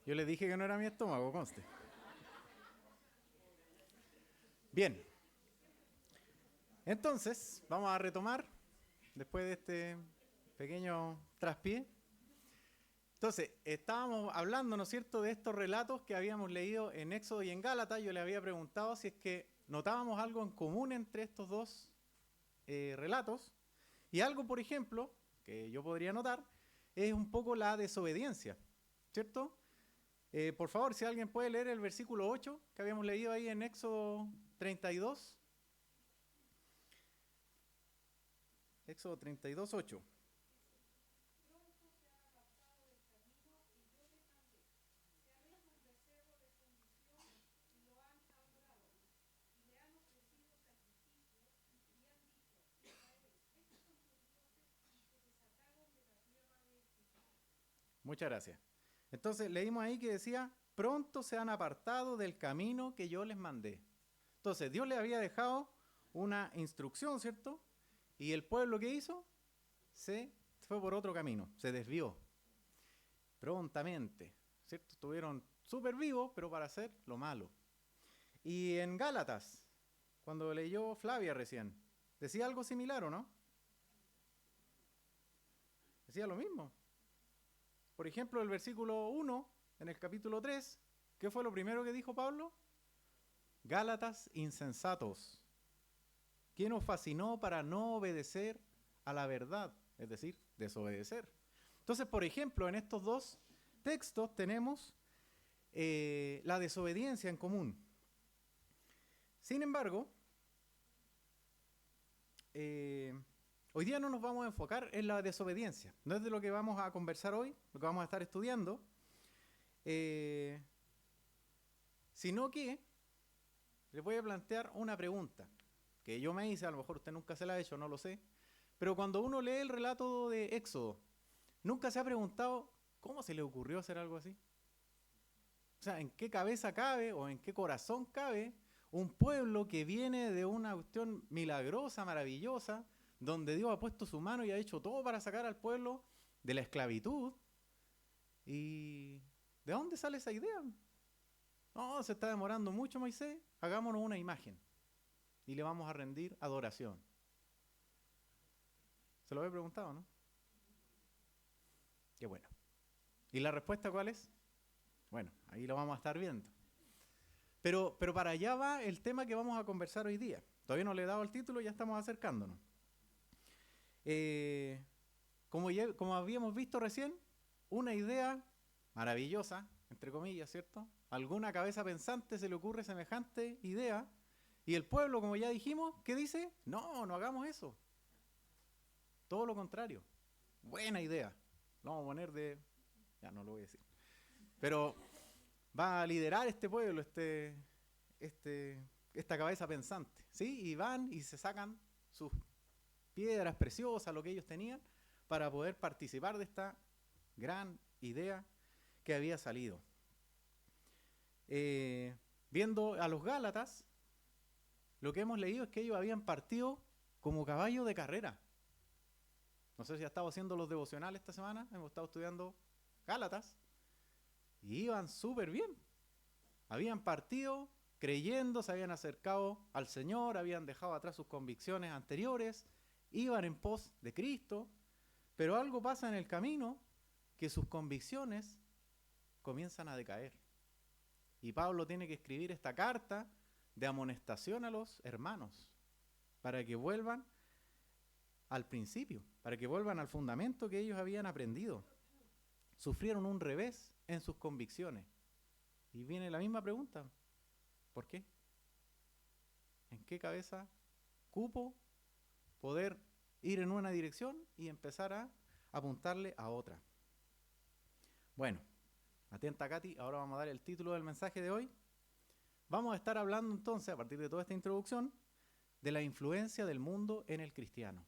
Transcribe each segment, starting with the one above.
Yo les dije que no era mi estómago, conste. Bien, entonces vamos a retomar después de este pequeño traspié. Entonces, estábamos hablando, ¿no es cierto?, de estos relatos que habíamos leído en Éxodo y en Gálatas. Yo les había preguntado si es que notábamos algo en común entre estos dos relatos. Y algo, por ejemplo, que yo podría notar, es un poco la desobediencia, ¿cierto? Por favor, si alguien puede leer el versículo 8 que habíamos leído ahí en Éxodo 32. Éxodo 32, 8. Muchas gracias. Entonces leímos ahí que decía, pronto se han apartado del camino que yo les mandé. Entonces Dios les había dejado una instrucción, ¿cierto? Y el pueblo que hizo se fue por otro camino, se desvió prontamente, ¿cierto? Estuvieron súper vivos, pero para hacer lo malo. Y en Gálatas, cuando leyó Flavia recién, decía algo similar, ¿o no? Decía lo mismo. Por ejemplo, el versículo 1, en el capítulo 3, ¿qué fue lo primero que dijo Pablo? Gálatas insensatos. ¿Quién os fascinó para no obedecer a la verdad? Es decir, desobedecer. Entonces, por ejemplo, en estos dos textos tenemos la desobediencia en común. Sin embargo, hoy día no nos vamos a enfocar en la desobediencia. No es de lo que vamos a conversar hoy, lo que vamos a estar estudiando, sino que les voy a plantear una pregunta que yo me hice, a lo mejor usted nunca se la ha hecho, no lo sé, pero cuando uno lee el relato de Éxodo, ¿nunca se ha preguntado cómo se le ocurrió hacer algo así? O sea, ¿en qué cabeza cabe o en qué corazón cabe un pueblo que viene de una cuestión milagrosa, maravillosa, donde Dios ha puesto su mano y ha hecho todo para sacar al pueblo de la esclavitud? ¿Y de dónde sale esa idea? No, se está demorando mucho, Moisés, hagámonos una imagen y le vamos a rendir adoración. Se lo había preguntado, ¿no? Qué bueno. ¿Y la respuesta cuál es? Bueno, ahí lo vamos a estar viendo. Pero para allá va el tema que vamos a conversar hoy día. Todavía no le he dado el título, ya estamos acercándonos. Como habíamos visto recién, una idea maravillosa, entre comillas, ¿cierto? A alguna cabeza pensante se le ocurre semejante idea, y el pueblo, como ya dijimos, ¿qué dice? No, no hagamos eso. Todo lo contrario. Buena idea. Lo vamos a poner de... Ya no lo voy a decir. Pero va a liderar este pueblo, esta cabeza pensante, ¿sí? Y van y se sacan sus piedras preciosas, lo que ellos tenían, para poder participar de esta gran idea que había salido. Viendo a los Gálatas, lo que hemos leído es que ellos habían partido como caballo de carrera. No sé si ha estado haciendo los devocionales esta semana, hemos estado estudiando Gálatas, y iban súper bien. Habían partido creyendo, se habían acercado al Señor, habían dejado atrás sus convicciones anteriores, iban en pos de Cristo, pero algo pasa en el camino que sus convicciones comienzan a decaer. Y Pablo tiene que escribir esta carta de amonestación a los hermanos para que vuelvan al principio, para que vuelvan al fundamento que ellos habían aprendido. Sufrieron un revés en sus convicciones. Y viene la misma pregunta, ¿por qué? ¿En qué cabeza cupo poder ir en una dirección y empezar a apuntarle a otra? Bueno, atenta Katy, ahora vamos a dar el título del mensaje de hoy. Vamos a estar hablando entonces, a partir de toda esta introducción, de la influencia del mundo en el cristiano.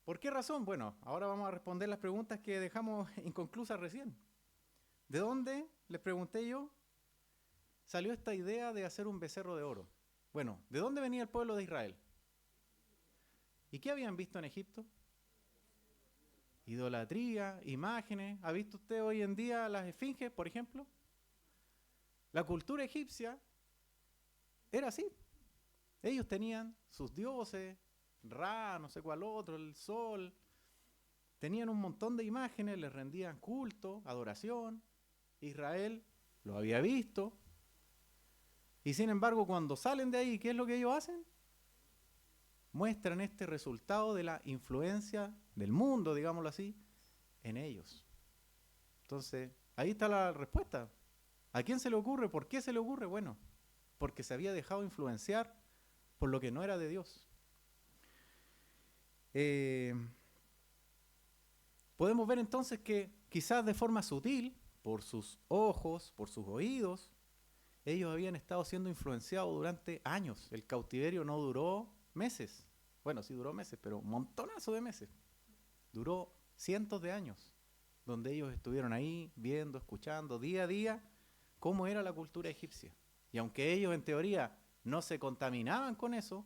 ¿Por qué razón? Bueno, ahora vamos a responder las preguntas que dejamos inconclusas recién. ¿De dónde, les pregunté yo, salió esta idea de hacer un becerro de oro? Bueno, ¿de dónde venía el pueblo de Israel? ¿Y qué habían visto en Egipto? idolatría, imágenes. ¿Ha visto usted hoy en día las esfinges, por ejemplo? La cultura egipcia era así. Ellos tenían sus dioses, Ra, no sé cuál otro, el sol. Tenían un montón de imágenes, les rendían culto, adoración. Israel lo había visto. Y sin embargo, cuando salen de ahí, ¿qué es lo que ellos hacen? Muestran este resultado de la influencia del mundo, digámoslo así, en ellos. Entonces, ahí está la respuesta. ¿A quién se le ocurre? ¿Por qué se le ocurre? Bueno, porque se había dejado influenciar por lo que no era de Dios. Podemos ver entonces que quizás de forma sutil, por sus ojos, por sus oídos, ellos habían estado siendo influenciados durante años. El cautiverio no duró meses. Bueno, sí duró meses, pero un montonazo de meses. Duró cientos de años, donde ellos estuvieron ahí viendo, escuchando día a día cómo era la cultura egipcia. Y aunque ellos en teoría no se contaminaban con eso,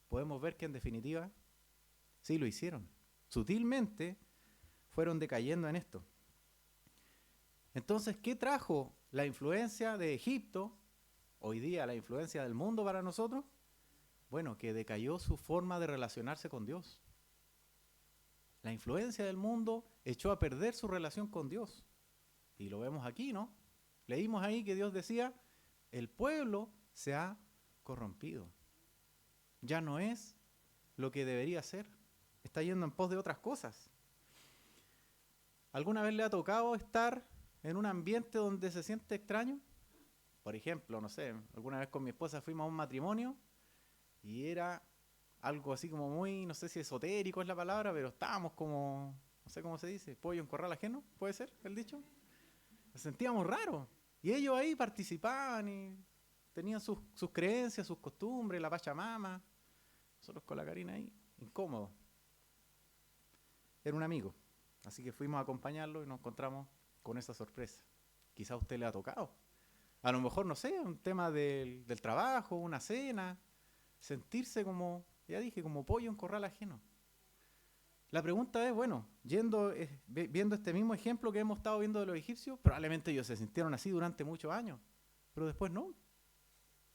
podemos ver que en definitiva sí lo hicieron. Sutilmente fueron decayendo en esto. Entonces, ¿qué trajo la influencia de Egipto, hoy día la influencia del mundo para nosotros? Bueno, que decayó su forma de relacionarse con Dios. La influencia del mundo echó a perder su relación con Dios. Y lo vemos aquí, ¿no? Leímos ahí que Dios decía, el pueblo se ha corrompido. Ya no es lo que debería ser. Está yendo en pos de otras cosas. ¿Alguna vez le ha tocado estar en un ambiente donde se siente extraño? Por ejemplo, no sé, alguna vez con mi esposa fuimos a un matrimonio y era algo así como muy, no sé si esotérico es la palabra, pero estábamos como, no sé cómo se dice, pollo en corral ajeno, ¿puede ser el dicho? Nos sentíamos raros. Y ellos ahí participaban y tenían sus creencias, sus costumbres, la Pachamama. Nosotros con la Karina ahí, incómodos. Era un amigo, así que fuimos a acompañarlo y nos encontramos con esa sorpresa. Quizá a usted le ha tocado. A lo mejor, no sé, un tema del trabajo, una cena, sentirse como, ya dije, como pollo en corral ajeno. La pregunta es, bueno, viendo este mismo ejemplo que hemos estado viendo de los egipcios, probablemente ellos se sintieron así durante muchos años, pero después no.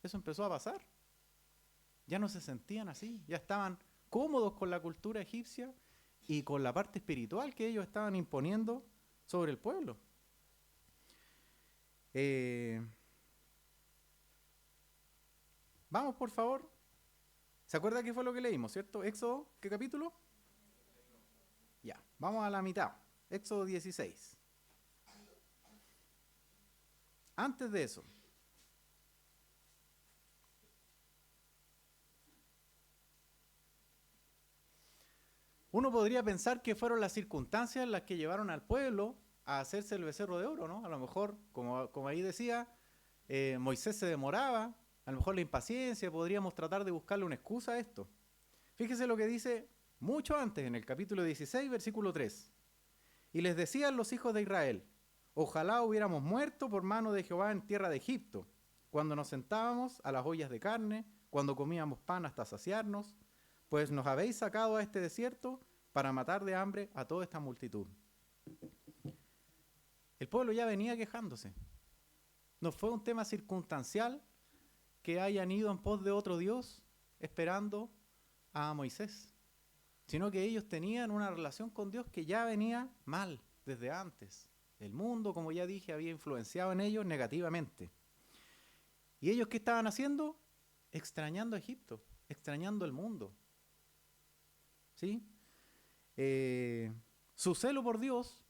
Eso empezó a pasar. Ya no se sentían así, ya estaban cómodos con la cultura egipcia y con la parte espiritual que ellos estaban imponiendo sobre el pueblo. Vamos, por favor. ¿Se acuerda qué fue lo que leímos, cierto? Éxodo, ¿qué capítulo? Ya, vamos a la mitad. Éxodo 16. Antes de eso, uno podría pensar que fueron las circunstancias las que llevaron al pueblo a hacerse el becerro de oro, ¿no? A lo mejor, como ahí decía, Moisés se demoraba, a lo mejor la impaciencia, podríamos tratar de buscarle una excusa a esto. Fíjese lo que dice mucho antes, en el capítulo 16, versículo 3. Y les decían los hijos de Israel, ojalá hubiéramos muerto por mano de Jehová en tierra de Egipto, cuando nos sentábamos a las ollas de carne, cuando comíamos pan hasta saciarnos, pues nos habéis sacado a este desierto para matar de hambre a toda esta multitud. El pueblo ya venía quejándose. No fue un tema circunstancial que hayan ido en pos de otro Dios esperando a Moisés, sino que ellos tenían una relación con Dios que ya venía mal desde antes. El mundo, como ya dije, había influenciado en ellos negativamente. ¿Y ellos qué estaban haciendo? Extrañando a Egipto, extrañando el mundo. ¿Sí? Su celo por Dios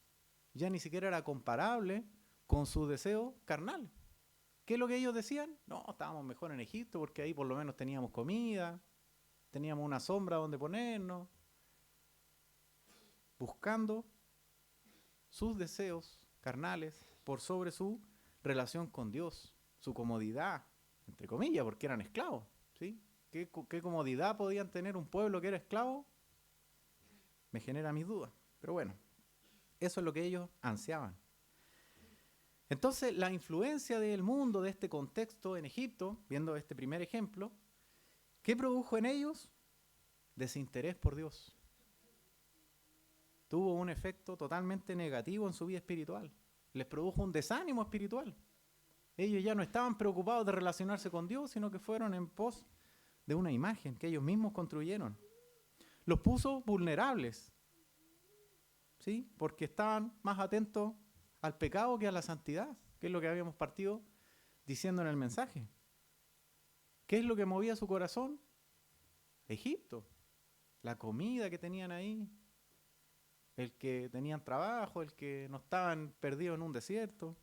ya ni siquiera era comparable con su deseo carnal. ¿Qué es lo que ellos decían? No, estábamos mejor en Egipto porque ahí por lo menos teníamos comida, teníamos una sombra donde ponernos, buscando sus deseos carnales por sobre su relación con Dios, su comodidad, entre comillas, porque eran esclavos, ¿sí? ¿Qué comodidad podían tener un pueblo que era esclavo? Me genera mis dudas, pero bueno, eso es lo que ellos ansiaban. Entonces, la influencia del mundo, de este contexto en Egipto, viendo este primer ejemplo, ¿qué produjo en ellos? Desinterés por Dios. tuvo un efecto totalmente negativo en su vida espiritual. Les produjo un desánimo espiritual. Ellos ya no estaban preocupados de relacionarse con Dios, sino que fueron en pos de una imagen que ellos mismos construyeron. Los puso vulnerables, ¿sí? Porque estaban más atentos al pecado que a la santidad, que es lo que habíamos partido diciendo en el mensaje. ¿Qué es lo que movía su corazón? Egipto, la comida que tenían ahí, el que tenían trabajo, el que no estaban perdidos en un desierto,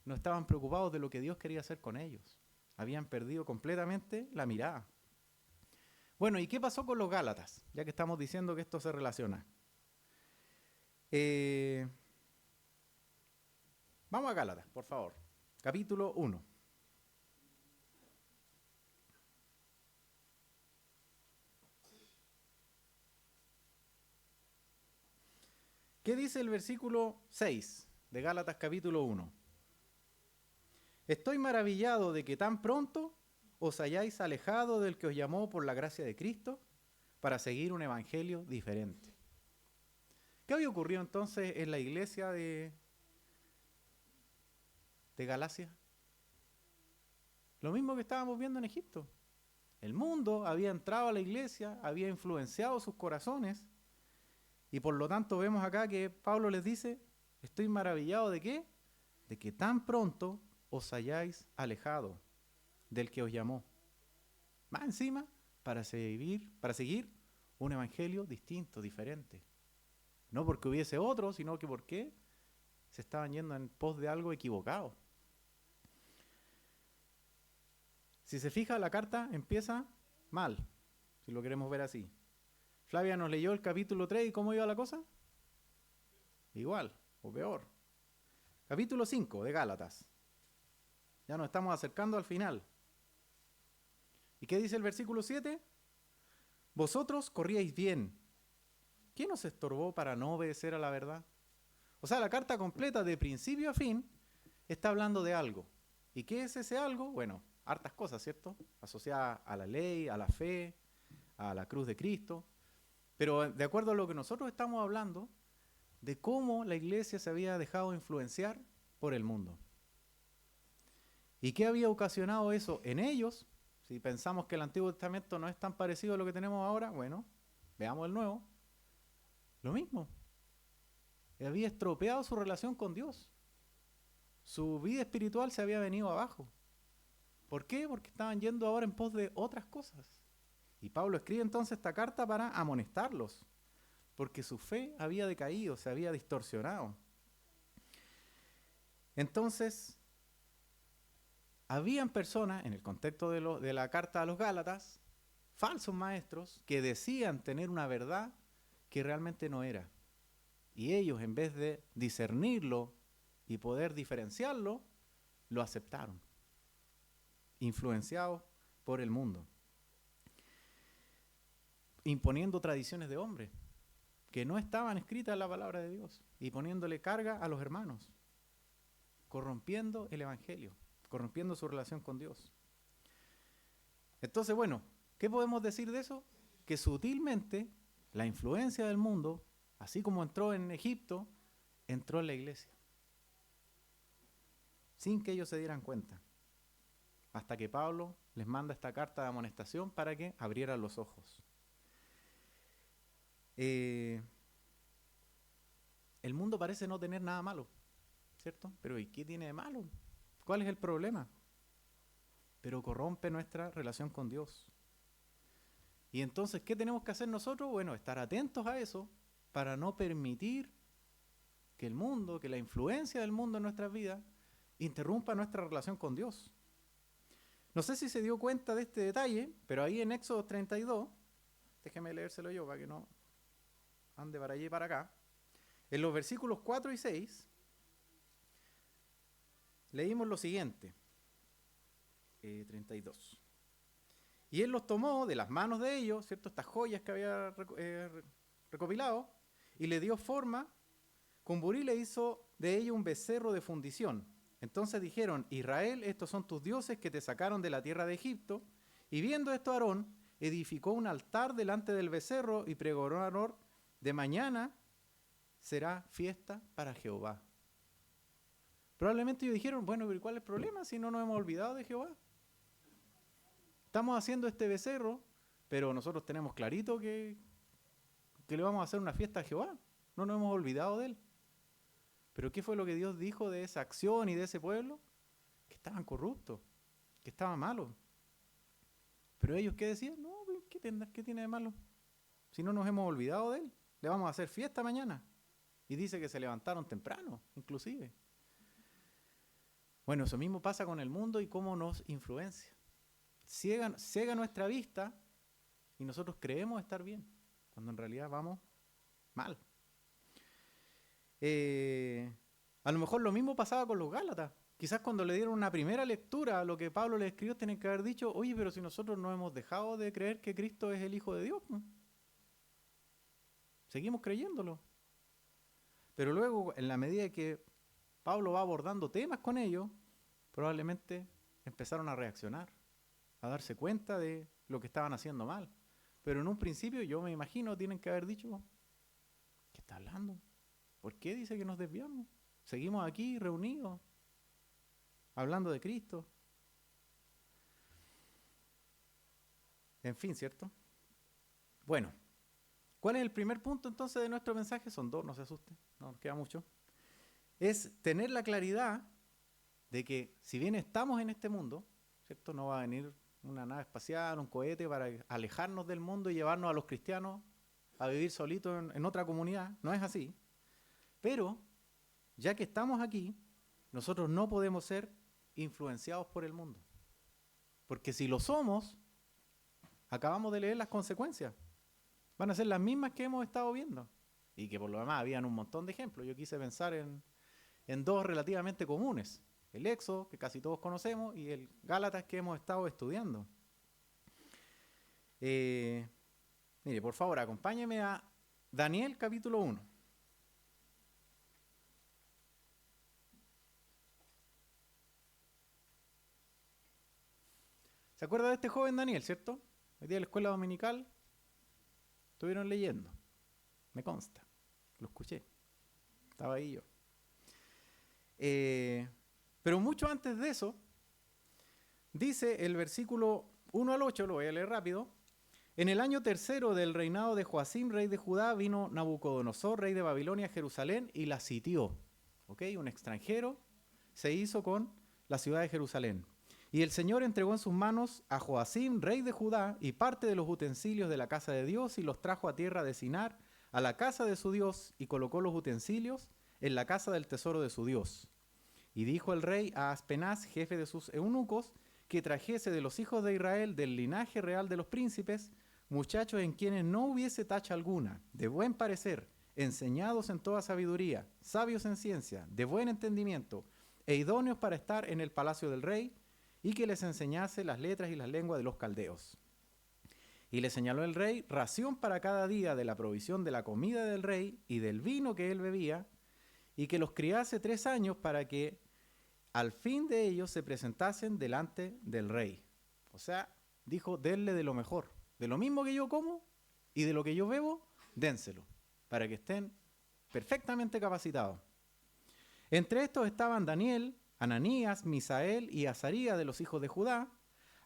no estaban preocupados de lo que Dios quería hacer con ellos. Habían perdido completamente la mirada. Bueno, ¿y qué pasó con los Gálatas? Ya que estamos diciendo que esto se relaciona. Vamos a Gálatas, por favor. Capítulo 1. ¿Qué dice el versículo 6 de Gálatas capítulo 1? Estoy maravillado de que tan pronto os hayáis alejado del que os llamó por la gracia de Cristo para seguir un evangelio diferente. ¿Qué había ocurrido entonces en la iglesia de Galacia? Lo mismo que estábamos viendo en Egipto. El mundo había entrado a la iglesia, había influenciado sus corazones, y por lo tanto vemos acá que Pablo les dice, estoy maravillado ¿de qué? De que tan pronto os hayáis alejado del que os llamó. Más encima, para seguir un evangelio distinto, diferente. No porque hubiese otro, sino que porque se estaban yendo en pos de algo equivocado. Si se fija, la carta empieza mal, si lo queremos ver así. Flavia nos leyó el capítulo 3 y ¿cómo iba la cosa? Igual, o peor. Capítulo 5 de Gálatas. Ya nos estamos acercando al final. ¿Y qué dice el versículo 7? Vosotros corríais bien. ¿Quién os estorbó para no obedecer a la verdad? O sea, la carta completa de principio a fin está hablando de algo. ¿Y qué es ese algo? Bueno, hartas cosas, ¿cierto? Asociadas a la ley, a la fe, a la cruz de Cristo. Pero de acuerdo a lo que nosotros estamos hablando, de cómo la iglesia se había dejado influenciar por el mundo. ¿Y qué había ocasionado eso en ellos? Si pensamos que el Antiguo Testamento no es tan parecido a lo que tenemos ahora, bueno, veamos el Nuevo. Lo mismo. Había estropeado su relación con Dios. Su vida espiritual se había venido abajo. ¿Por qué? Porque estaban yendo ahora en pos de otras cosas. Y Pablo escribe entonces esta carta para amonestarlos, porque su fe había decaído, se había distorsionado. Entonces, habían personas, en el contexto de la carta a los Gálatas, falsos maestros, que decían tener una verdad que realmente no era. Y ellos, en vez de discernirlo y poder diferenciarlo, lo aceptaron, influenciados por el mundo, imponiendo tradiciones de hombres que no estaban escritas en la palabra de Dios y poniéndole carga a los hermanos, corrompiendo el evangelio, corrompiendo su relación con Dios. Entonces, bueno, ¿qué podemos decir de eso? Que sutilmente la influencia del mundo, así como entró en Egipto, entró en la iglesia, sin que ellos se dieran cuenta, hasta que Pablo les manda esta carta de amonestación para que abrieran los ojos. El mundo parece no tener nada malo, ¿cierto? Pero ¿y qué tiene de malo? ¿Cuál es el problema? Pero corrompe nuestra relación con Dios. Y entonces, ¿qué tenemos que hacer nosotros? Bueno, estar atentos a eso para no permitir que el mundo, que la influencia del mundo en nuestras vidas interrumpa nuestra relación con Dios. No sé si se dio cuenta de este detalle, pero ahí en Éxodo 32, déjeme leérselo yo para que no ande para allí y para acá. En los versículos 4 y 6, leímos lo siguiente, 32. Y él los tomó de las manos de ellos, ¿cierto? Estas joyas que había recopilado, y le dio forma, con Burí le hizo de ellos un becerro de fundición. Entonces dijeron, Israel, estos son tus dioses que te sacaron de la tierra de Egipto. Y viendo esto Aarón, edificó un altar delante del becerro y pregonó a Aarón, de mañana será fiesta para Jehová. Probablemente ellos dijeron, bueno, pero ¿cuál es el problema si no nos hemos olvidado de Jehová? Estamos haciendo este becerro, pero nosotros tenemos clarito que le vamos a hacer una fiesta a Jehová. No nos hemos olvidado de él. Pero ¿qué fue lo que Dios dijo de esa acción y de ese pueblo? Que estaban corruptos, que estaban malos. Pero ellos, ¿qué decían? No, ¿qué tiene de malo? Si no nos hemos olvidado de él, le vamos a hacer fiesta mañana. Y dice que se levantaron temprano, inclusive. Bueno, eso mismo pasa con el mundo y cómo nos influencia. Ciega nuestra vista y nosotros creemos estar bien, cuando en realidad vamos mal. A lo mejor lo mismo pasaba con los Gálatas. Quizás cuando le dieron una primera lectura a lo que Pablo le escribió, tienen que haber dicho, oye, pero si nosotros no hemos dejado de creer que Cristo es el Hijo de Dios, ¿no? Seguimos creyéndolo. Pero luego, en la medida que Pablo va abordando temas con ellos, probablemente empezaron a reaccionar, a darse cuenta de lo que estaban haciendo mal. Pero en un principio, yo me imagino, tienen que haber dicho, ¿qué está hablando? ¿Por qué dice que nos desviamos? Seguimos aquí reunidos, hablando de Cristo. En fin, ¿cierto? Bueno, ¿cuál es el primer punto entonces de nuestro mensaje? Son dos, no se asusten, no nos queda mucho. Es tener la claridad de que si bien estamos en este mundo, ¿cierto? No va a venir una nave espacial, un cohete para alejarnos del mundo y llevarnos a los cristianos a vivir solitos en otra comunidad. No es así. Pero, ya que estamos aquí, nosotros no podemos ser influenciados por el mundo. Porque si lo somos, acabamos de leer las consecuencias. Van a ser las mismas que hemos estado viendo. Y que por lo demás habían un montón de ejemplos. Yo quise pensar en dos relativamente comunes. El Éxodo, que casi todos conocemos, y el Gálatas, que hemos estado estudiando. Mire, por favor, acompáñeme a Daniel capítulo 1. ¿Se acuerda de este joven Daniel, cierto? El día de la escuela dominical estuvieron leyendo. Me consta. Lo escuché. Estaba ahí yo. Pero mucho antes de eso, dice el versículo 1 al 8, lo voy a leer rápido. En el año tercero del reinado de Joacim, rey de Judá, vino Nabucodonosor, rey de Babilonia, a Jerusalén y la sitió. ¿Ok? Un extranjero se hizo con la ciudad de Jerusalén. Y el Señor entregó en sus manos a Joacim, rey de Judá, y parte de los utensilios de la casa de Dios, y los trajo a tierra de Sinar, a la casa de su Dios, y colocó los utensilios en la casa del tesoro de su Dios. Y dijo el rey a Aspenaz, jefe de sus eunucos, que trajese de los hijos de Israel, del linaje real de los príncipes, muchachos en quienes no hubiese tacha alguna, de buen parecer, enseñados en toda sabiduría, sabios en ciencia, de buen entendimiento, e idóneos para estar en el palacio del rey, y que les enseñase las letras y las lenguas de los caldeos. Y le señaló el rey ración para cada día de la provisión de la comida del rey y del vino que él bebía, y que los criase 3 años para que al fin de ellos se presentasen delante del rey. O sea, dijo, denle de lo mejor, de lo mismo que yo como y de lo que yo bebo, dénselo, para que estén perfectamente capacitados. Entre estos estaban Daniel, Ananías, Misael y Azarías de los hijos de Judá.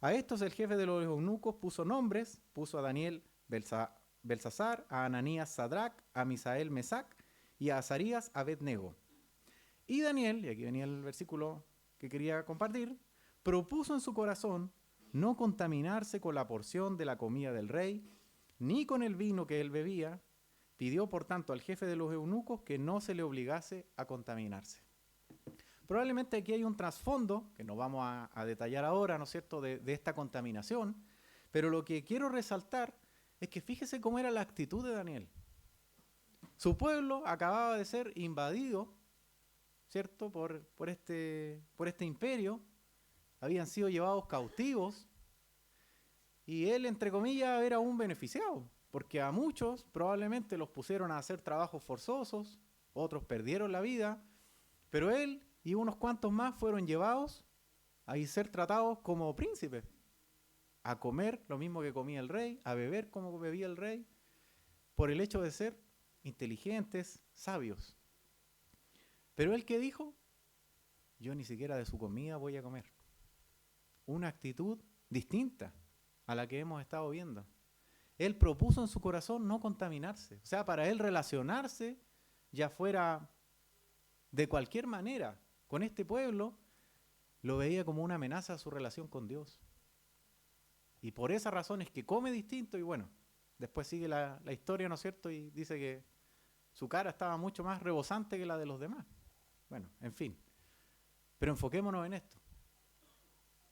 A estos el jefe de los eunucos puso nombres, puso a Daniel Belsasar, a Ananías Sadrac, a Misael Mesac y a Azarías Abednego. Y Daniel, y aquí venía el versículo que quería compartir, propuso en su corazón no contaminarse con la porción de la comida del rey, ni con el vino que él bebía. Pidió por tanto al jefe de los eunucos que no se le obligase a contaminarse. Probablemente aquí hay un trasfondo, que no vamos a detallar ahora, ¿no es cierto?, de esta contaminación, pero lo que quiero resaltar es que fíjese cómo era la actitud de Daniel. Su pueblo acababa de ser invadido, ¿cierto?, por este imperio, habían sido llevados cautivos, y él, entre comillas, era un beneficiado, porque a muchos probablemente los pusieron a hacer trabajos forzosos, otros perdieron la vida, pero él y unos cuantos más fueron llevados a ser tratados como príncipes, a comer lo mismo que comía el rey, a beber como bebía el rey, por el hecho de ser inteligentes, sabios. Pero él, ¿qué dijo? Yo ni siquiera de su comida voy a comer. Una actitud distinta a la que hemos estado viendo. Él propuso en su corazón no contaminarse. O sea, para él relacionarse, ya fuera de cualquier manera, con este pueblo, lo veía como una amenaza a su relación con Dios. Y por esa razón es que come distinto y bueno, después sigue la historia, ¿no es cierto? Y dice que su cara estaba mucho más rebosante que la de los demás. Bueno, en fin. Pero enfoquémonos en esto.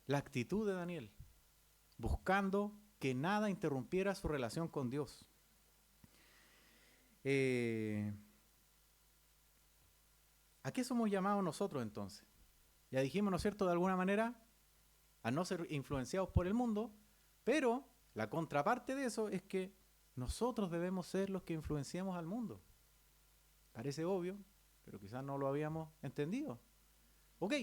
La actitud de Daniel, buscando que nada interrumpiera su relación con Dios. ¿A qué somos llamados nosotros entonces? Ya dijimos, ¿no es cierto?, de alguna manera, a no ser influenciados por el mundo, pero la contraparte de eso es que nosotros debemos ser los que influenciamos al mundo. Parece obvio, pero quizás no lo habíamos entendido. Ok,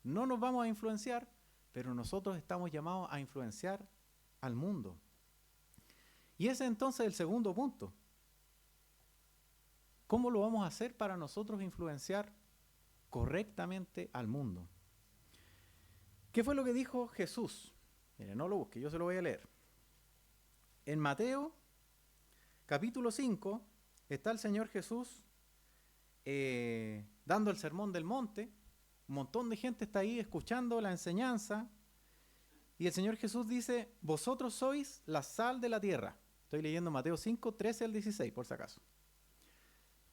no nos vamos a influenciar, pero nosotros estamos llamados a influenciar al mundo. Y ese entonces es el segundo punto. ¿Cómo lo vamos a hacer para nosotros influenciar correctamente al mundo? ¿Qué fue lo que dijo Jesús? Mire, no lo busque, yo se lo voy a leer. En Mateo, capítulo 5, está el Señor Jesús dando el sermón del monte. Un montón de gente está ahí escuchando la enseñanza. Y el Señor Jesús dice, vosotros sois la sal de la tierra. Estoy leyendo Mateo 5, 13 al 16, por si acaso.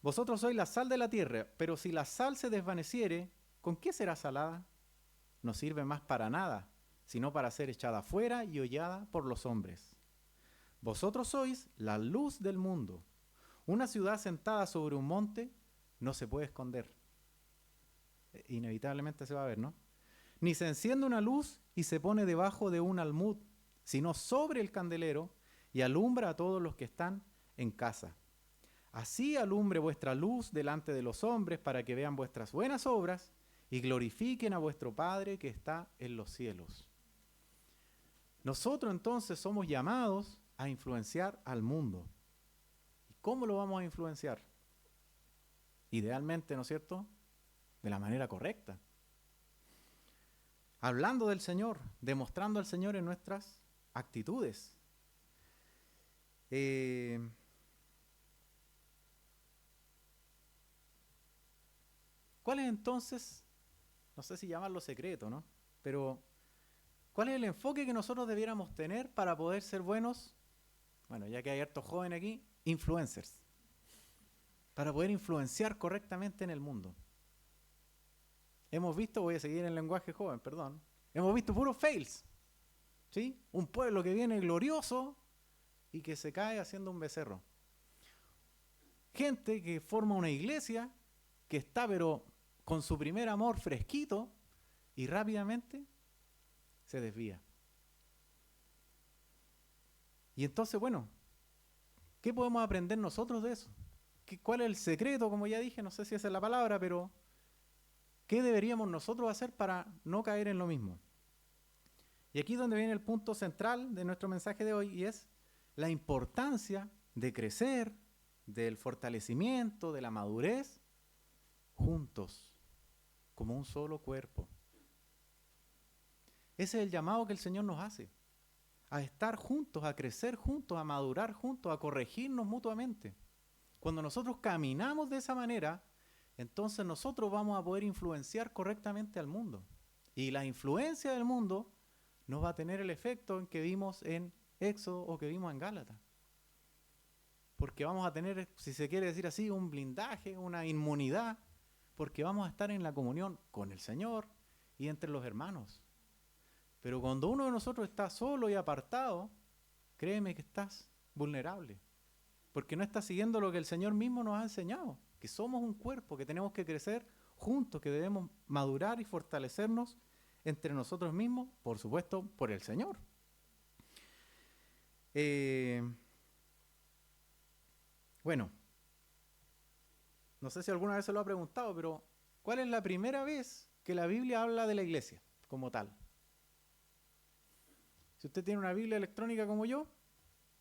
Vosotros sois la sal de la tierra, pero si la sal se desvaneciere, ¿con qué será salada? No sirve más para nada, sino para ser echada fuera y hollada por los hombres. Vosotros sois la luz del mundo. Una ciudad sentada sobre un monte no se puede esconder. Inevitablemente se va a ver, ¿no? Ni se enciende una luz y se pone debajo de un almud, sino sobre el candelero y alumbra a todos los que están en casa. Así alumbre vuestra luz delante de los hombres para que vean vuestras buenas obras y glorifiquen a vuestro Padre que está en los cielos. Nosotros entonces somos llamados a influenciar al mundo. ¿Y cómo lo vamos a influenciar? Idealmente, ¿no es cierto?, de la manera correcta. Hablando del Señor, demostrando al Señor en nuestras actitudes. ¿Cuál es entonces, no sé si llamarlo secreto, ¿no?, pero ¿cuál es el enfoque que nosotros debiéramos tener para poder ser buenos, bueno, ya que hay hartos jóvenes aquí, influencers? Para poder influenciar correctamente en el mundo. Hemos visto, voy a seguir en el lenguaje joven, perdón, hemos visto puros fails, ¿sí? Un pueblo que viene glorioso y que se cae haciendo un becerro. Gente que forma una iglesia que está pero con su primer amor fresquito y rápidamente se desvía. Y entonces, bueno, ¿qué podemos aprender nosotros de eso? ¿Cuál es el secreto? Como ya dije, no sé si esa es la palabra, pero ¿qué deberíamos nosotros hacer para no caer en lo mismo? Y aquí es donde viene el punto central de nuestro mensaje de hoy, y es la importancia de crecer, del fortalecimiento, de la madurez, juntos, como un solo cuerpo. Ese es el llamado que el Señor nos hace, a estar juntos, a crecer juntos, a madurar juntos, a corregirnos mutuamente. Cuando nosotros caminamos de esa manera, entonces nosotros vamos a poder influenciar correctamente al mundo. Y la influencia del mundo no va a tener el efecto en que vimos en Éxodo o que vimos en Gálatas. Porque vamos a tener, si se quiere decir así, un blindaje, una inmunidad, porque vamos a estar en la comunión con el Señor y entre los hermanos. Pero cuando uno de nosotros está solo y apartado, créeme que estás vulnerable, porque no estás siguiendo lo que el Señor mismo nos ha enseñado, que somos un cuerpo, que tenemos que crecer juntos, que debemos madurar y fortalecernos entre nosotros mismos, por supuesto, por el Señor. Bueno, no sé si alguna vez se lo ha preguntado, pero ¿cuál es la primera vez que la Biblia habla de la iglesia como tal? Si usted tiene una Biblia electrónica como yo,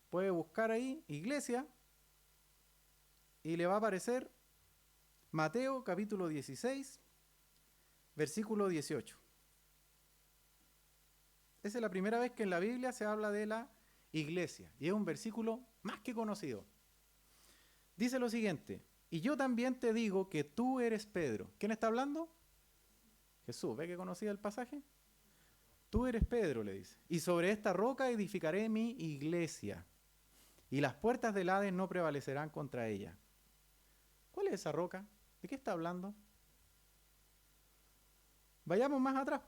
puede buscar ahí iglesia y le va a aparecer Mateo capítulo 16, versículo 18. Esa es la primera vez que en la Biblia se habla de la iglesia y es un versículo más que conocido. Dice lo siguiente: y yo también te digo que tú eres Pedro. ¿Quién está hablando? Jesús. ¿Ve que conocía el pasaje? Tú eres Pedro, le dice, y sobre esta roca edificaré mi iglesia, y las puertas del Hades no prevalecerán contra ella. ¿Cuál es esa roca? ¿De qué está hablando? Vayamos más atrás.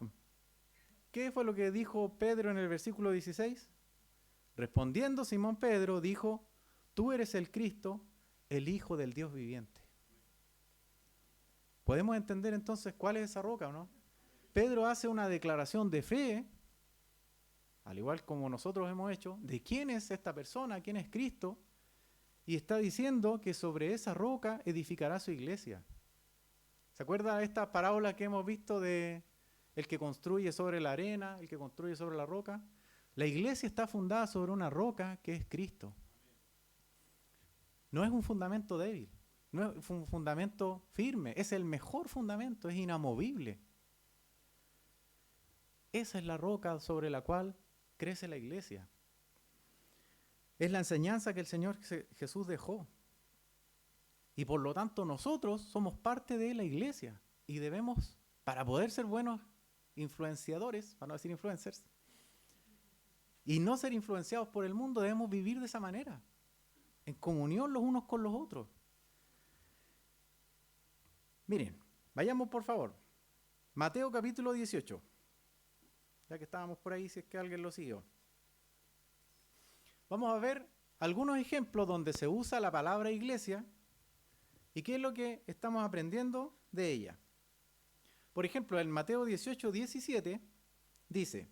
¿Qué fue lo que dijo Pedro en el versículo 16? Respondiendo Simón Pedro dijo: tú eres el Cristo, el Hijo del Dios viviente. ¿Podemos entender entonces cuál es esa roca o no? Pedro hace una declaración de fe, al igual como nosotros hemos hecho, de quién es esta persona, quién es Cristo, y está diciendo que sobre esa roca edificará su iglesia. ¿Se acuerda de esta parábola que hemos visto de el que construye sobre la arena, el que construye sobre la roca? La iglesia está fundada sobre una roca que es Cristo. No es un fundamento débil, no es un fundamento firme, es el mejor fundamento, es inamovible. Esa es la roca sobre la cual crece la iglesia. Es la enseñanza que el Señor Jesús dejó. Y por lo tanto nosotros somos parte de la iglesia y debemos, para poder ser buenos influenciadores, para no decir influencers, y no ser influenciados por el mundo, debemos vivir de esa manera, en comunión los unos con los otros. Miren, vayamos por favor. Mateo capítulo 18. Ya que estábamos por ahí, si es que alguien lo siguió. Vamos a ver algunos ejemplos donde se usa la palabra iglesia y qué es lo que estamos aprendiendo de ella. Por ejemplo, en Mateo 18, 17 dice: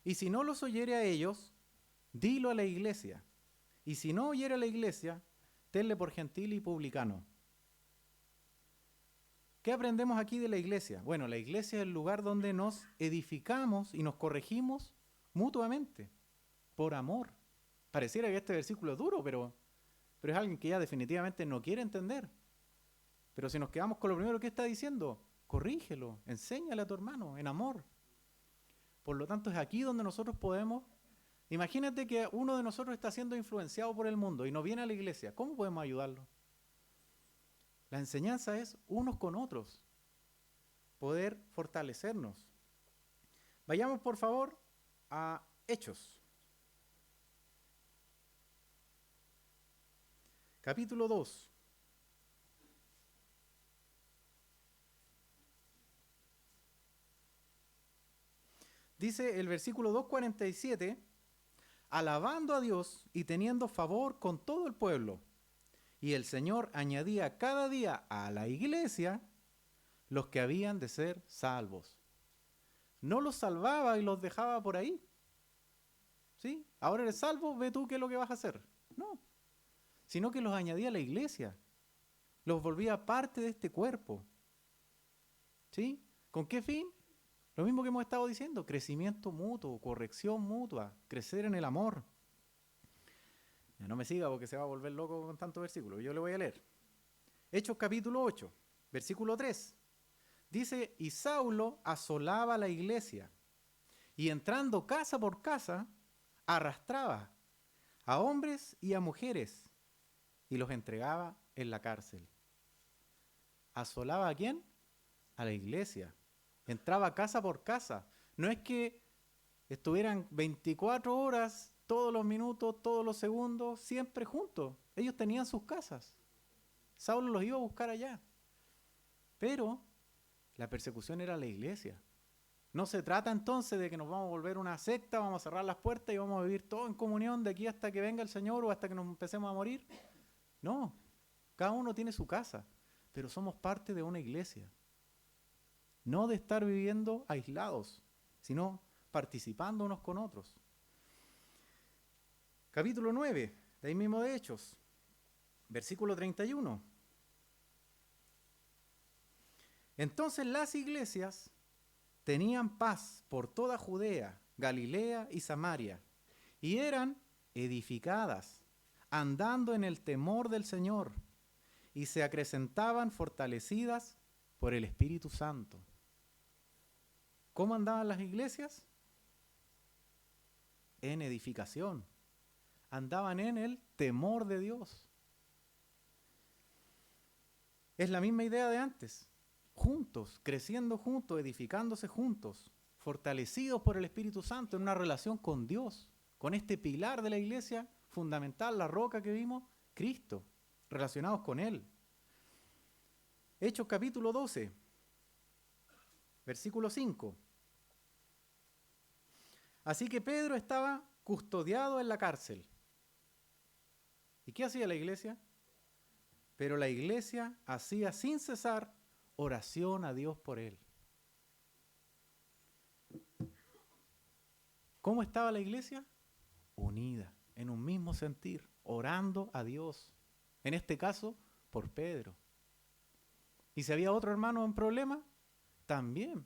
y si no los oyere a ellos, dilo a la iglesia. Y si no oyere a la iglesia, tenle por gentil y publicano. ¿Qué aprendemos aquí de la iglesia? Bueno, la iglesia es el lugar donde nos edificamos y nos corregimos mutuamente, por amor. Pareciera que este versículo es duro, pero es alguien que ya definitivamente no quiere entender. Pero si nos quedamos con lo primero que está diciendo, corrígelo, enséñale a tu hermano en amor. Por lo tanto, es aquí donde nosotros podemos. Imagínate que uno de nosotros está siendo influenciado por el mundo y no viene a la iglesia. ¿Cómo podemos ayudarlo? La enseñanza es unos con otros, poder fortalecernos. Vayamos por favor a Hechos. Capítulo 2. Dice el versículo 2:47, alabando a Dios y teniendo favor con todo el pueblo. Y el Señor añadía cada día a la iglesia los que habían de ser salvos. No los salvaba y los dejaba por ahí. ¿Sí? Ahora eres salvo, ve tú qué es lo que vas a hacer. No. Sino que los añadía a la iglesia. Los volvía parte de este cuerpo. ¿Sí? ¿Con qué fin? Lo mismo que hemos estado diciendo, crecimiento mutuo, corrección mutua, crecer en el amor. Ya no me siga porque se va a volver loco con tantos versículos. Yo le voy a leer. Hechos capítulo 8, versículo 3. Dice: y Saulo asolaba la iglesia y entrando casa por casa, arrastraba a hombres y a mujeres y los entregaba en la cárcel. ¿Asolaba a quién? A la iglesia. Entraba casa por casa. No es que estuvieran 24 horas, todos los minutos, todos los segundos, siempre juntos. Ellos tenían sus casas. Saulo los iba a buscar allá. Pero la persecución era la iglesia. No se trata entonces de que nos vamos a volver una secta, vamos a cerrar las puertas y vamos a vivir todos en comunión de aquí hasta que venga el Señor o hasta que nos empecemos a morir. No, cada uno tiene su casa, pero somos parte de una iglesia. No de estar viviendo aislados, sino participando unos con otros. Capítulo 9, de ahí mismo de Hechos, versículo 31. Entonces las iglesias tenían paz por toda Judea, Galilea y Samaria, y eran edificadas, andando en el temor del Señor, y se acrecentaban fortalecidas por el Espíritu Santo. ¿Cómo andaban las iglesias? En edificación. Andaban en el temor de Dios. Es la misma idea de antes. Juntos, creciendo juntos, edificándose juntos, fortalecidos por el Espíritu Santo en una relación con Dios, con este pilar de la iglesia fundamental, la roca que vimos, Cristo, relacionados con Él. Hechos capítulo 12, versículo 5. Así que Pedro estaba custodiado en la cárcel. ¿Y qué hacía la iglesia? Pero la iglesia hacía sin cesar oración a Dios por él. ¿Cómo estaba la iglesia? Unida, en un mismo sentir, orando a Dios. En este caso, por Pedro. ¿Y si había otro hermano en problema? También.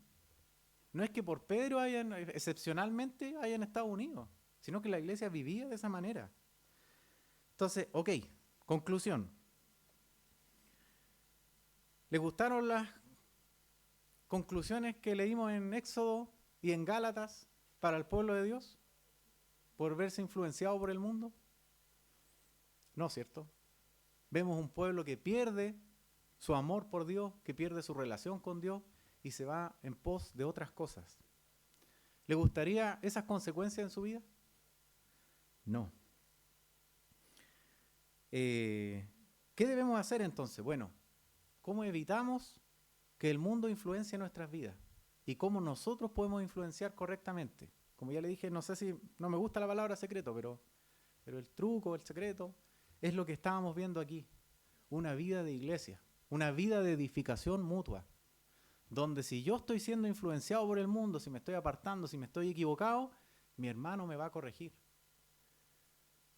No es que por Pedro excepcionalmente hayan estado unidos, sino que la iglesia vivía de esa manera. Entonces, ok, conclusión. ¿Les gustaron las conclusiones que leímos en Éxodo y en Gálatas para el pueblo de Dios? ¿Por verse influenciado por el mundo? No, ¿cierto? Vemos un pueblo que pierde su amor por Dios, que pierde su relación con Dios y se va en pos de otras cosas. ¿Le gustaría esas consecuencias en su vida? No. ¿Qué debemos hacer entonces? Bueno, ¿cómo evitamos que el mundo influencie nuestras vidas? ¿Y cómo nosotros podemos influenciar correctamente? Como ya le dije, no sé si, no me gusta la palabra secreto, pero el truco, el secreto, es lo que estábamos viendo aquí. Una vida de iglesia, una vida de edificación mutua, donde si yo estoy siendo influenciado por el mundo, si me estoy apartando, si me estoy equivocado, mi hermano me va a corregir.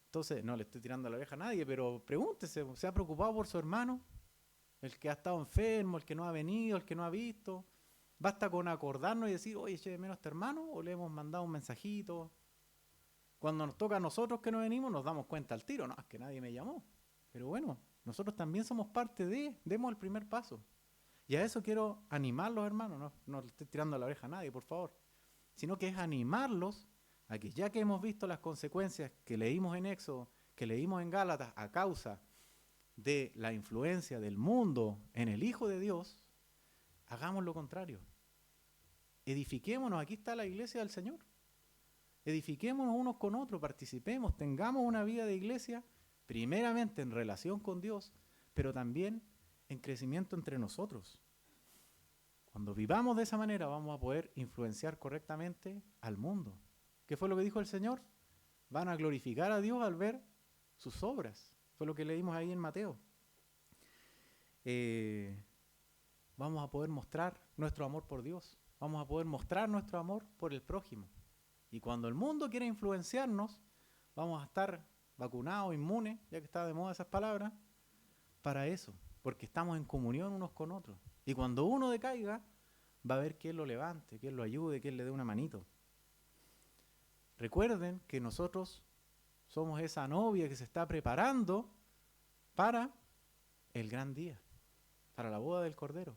Entonces, no le estoy tirando la oreja a nadie, pero pregúntese, ¿se ha preocupado por su hermano? El que ha estado enfermo, el que no ha venido, el que no ha visto. Basta con acordarnos y decir, oye, eché de menos a este hermano, o le hemos mandado un mensajito. Cuando nos toca a nosotros que no venimos, nos damos cuenta al tiro, no, es que nadie me llamó. Pero bueno, nosotros también somos parte demos el primer paso. Y a eso quiero animarlos, hermanos, no le estoy tirando la oreja a nadie, por favor. Sino que es animarlos a que ya que hemos visto las consecuencias que leímos en Éxodo, que leímos en Gálatas, a causa de la influencia del mundo en el Hijo de Dios, hagamos lo contrario. Edifiquémonos, aquí está la iglesia del Señor. Edifiquémonos unos con otros, participemos, tengamos una vida de iglesia, primeramente en relación con Dios, pero también en crecimiento entre nosotros. Cuando vivamos de esa manera vamos a poder influenciar correctamente al mundo. ¿Qué fue lo que dijo el Señor? Van a glorificar a Dios al ver sus obras. Fue lo que leímos ahí en Mateo. Vamos a poder mostrar nuestro amor por Dios. Vamos a poder mostrar nuestro amor por el prójimo. Y cuando el mundo quiera influenciarnos, vamos a estar vacunados, inmunes, ya que está de moda esas palabras, para eso. Porque estamos en comunión unos con otros. Y cuando uno decaiga, va a haber quien lo levante, quien lo ayude, quien le dé una manito. Recuerden que nosotros somos esa novia que se está preparando para el gran día, para la boda del Cordero.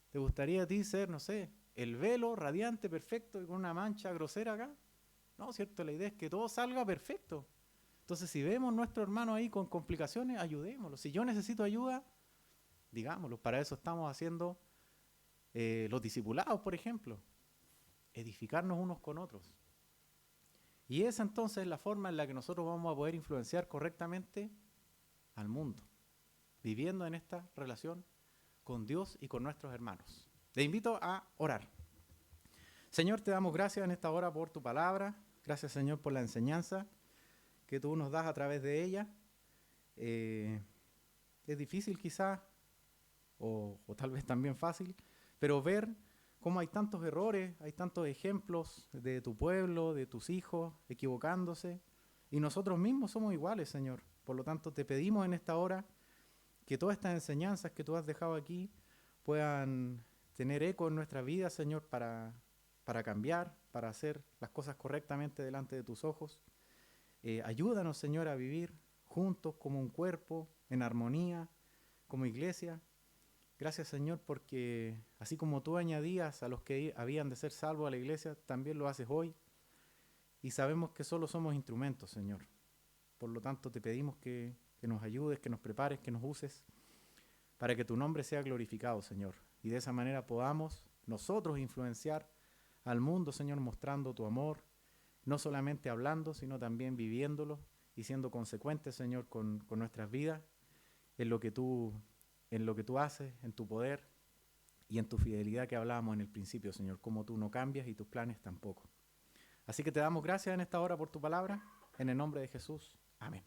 ¿Te gustaría a ti ser, no sé, el velo radiante, perfecto y con una mancha grosera acá? No, ¿cierto? La idea es que todo salga perfecto. Entonces, si vemos a nuestro hermano ahí con complicaciones, ayudémoslo. Si yo necesito ayuda, digámoslo. Para eso estamos haciendo los discipulados, por ejemplo. Edificarnos unos con otros. Y esa entonces es la forma en la que nosotros vamos a poder influenciar correctamente al mundo, viviendo en esta relación con Dios y con nuestros hermanos. Les invito a orar. Señor, te damos gracias en esta hora por tu palabra. Gracias, Señor, por la enseñanza que tú nos das a través de ella. Es difícil quizás, o tal vez también fácil, pero ver cómo hay tantos errores, hay tantos ejemplos de tu pueblo, de tus hijos, equivocándose, y nosotros mismos somos iguales, Señor. Por lo tanto, te pedimos en esta hora que todas estas enseñanzas que tú has dejado aquí puedan tener eco en nuestra vida, Señor, para cambiar, para hacer las cosas correctamente delante de tus ojos. Ayúdanos, Señor, a vivir juntos como un cuerpo, en armonía, como iglesia. Gracias, Señor, porque así como tú añadías a los que habían de ser salvos a la iglesia, también lo haces hoy. Y sabemos que solo somos instrumentos, Señor. Por lo tanto, te pedimos que nos ayudes, que nos prepares, que nos uses, para que tu nombre sea glorificado, Señor. Y de esa manera podamos nosotros influenciar al mundo, Señor, mostrando tu amor, no solamente hablando, sino también viviéndolo y siendo consecuentes, Señor, con nuestras vidas, en lo que tú haces, en tu poder y en tu fidelidad que hablábamos en el principio, Señor, como tú no cambias y tus planes tampoco. Así que te damos gracias en esta hora por tu palabra, en el nombre de Jesús. Amén.